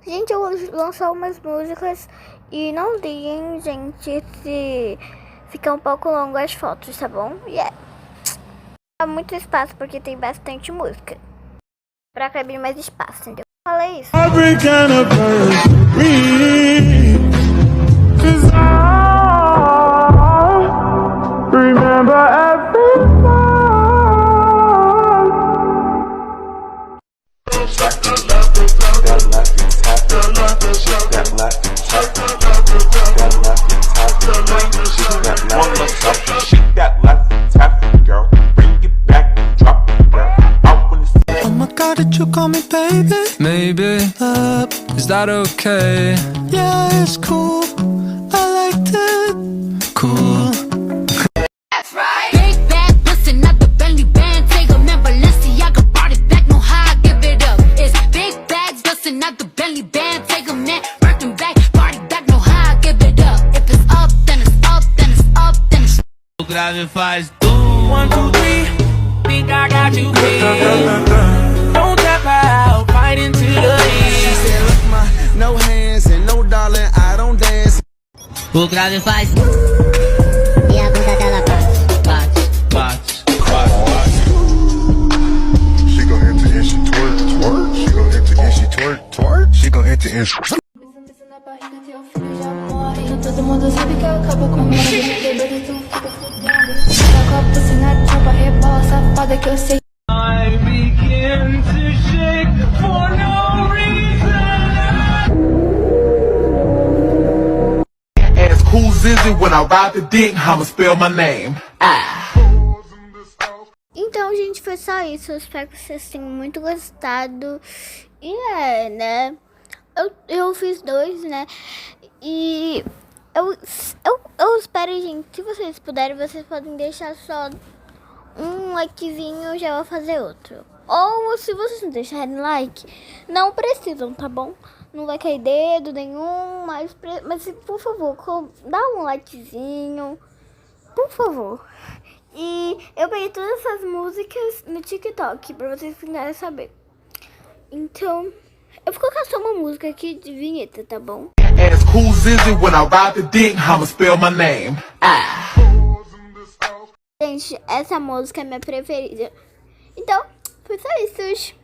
Gente, eu vou lançar umas músicas e não liguem, gente, se ficar um pouco longo as fotos, tá bom? Há muito espaço porque tem bastante música. Pra caber mais espaço, entendeu? Falei isso. Every kind of breathe, 'cause I remember everyone. Shake that left and tap it, girl. Bring it back and drop it, girl. Oh my God, did you call me baby? Maybe, is that okay? Yeah, it's cool. I like that. Cool. That's right. Big bag, bustin' out the belly band. Take a man, Balenciaga brought it back. No how I give it up. It's big bags, bustin' out the belly band. Take a man, working back, party back. No how I give it up. If it's up, then it's up, then it's up, then it's. O grave faz 1, 2, 3. Think I got you beat. Don't tap out, fight into the She said, look, no hands and no darling, I don't dance. O grave faz E a bunda dela bate. bate. She gon' enter and she twerk, twerk. She gon' enter and she twerk, twerk. She gon' enter and she... Na barriga teu filho já morre. Todo mundo sabe que eu acabo com minha vida. Bêbado, tu fica fudendo. Cada copo sem a tropa, rebola safada que eu sei. I begin to shake for no reason. Ask who's is it when I ride the dick, I'ma spell my name. Então, gente, foi só isso. Eu espero que vocês tenham muito gostado. E né? Eu fiz 2, né? E eu espero, gente, se vocês puderem, vocês podem deixar só um likezinho, eu já vou fazer outro. Ou se vocês não deixarem like, não precisam, tá bom? Não vai cair dedo nenhum, mas por favor, dá um likezinho, por favor. E eu peguei todas essas músicas no TikTok, pra vocês quiserem saber. Então, eu vou colocar só uma música aqui de vinheta, tá bom? Ask who's is it when I ride the dick, I'ma spell my name. Gente, essa música é minha preferida. Então, foi só isso.